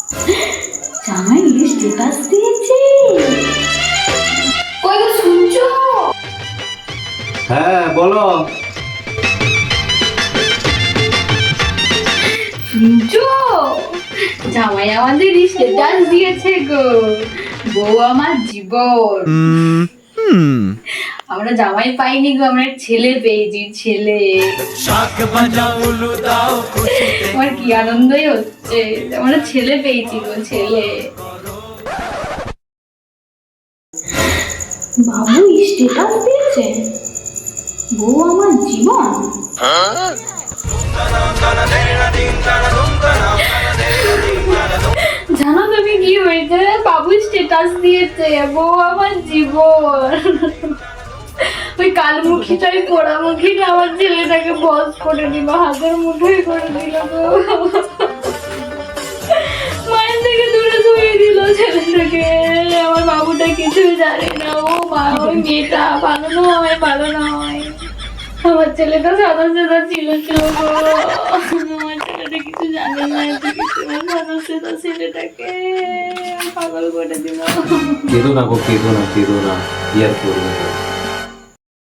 জামাই স্ট্যাটাস দিয়েছে, ওই তো শুনছো? হ্যাঁ বলো। শুনছো? জামাই আমাদের স্ট্যাটাস দিয়েছে গো, বউ আমার জীবন। আমরা জামাই পাইনি গো, আমরা ছেলে পেয়েছি, ছেলে। আমার কি আনন্দই হচ্ছে, আমরা ছেলে পেয়েছি গো, ছেলে। বাবু স্ট্যাটাস দিয়েছে, বউ আমার জীবন। জানো তুমি কি হয়েছে? বাবু স্ট্যাটাস দিয়েছে, বউ আমার জীবন। ওই কালমুখীটাই পোড়ামুখীটা আমার ছেলেটাকে বস করে দিল, হাতের মুঠোই করে দিল গো। মায়ের থেকে দূরে সরিয়ে দিল ছেলেটাকে। আমার বাবুটা কিছুই জানে না, ও মা, ওই মেয়েটা ভালো নয়, ভালো নয়। আমার ছেলেটা সাদা সাদা ছিল গো, আমার ছেলেটা কিছু জানে না, সাদা সাদা ছেলেটাকে পাগল করে দিল। কেঁদো না গো, কেঁদো না, কেঁদো না, কি আর করবো।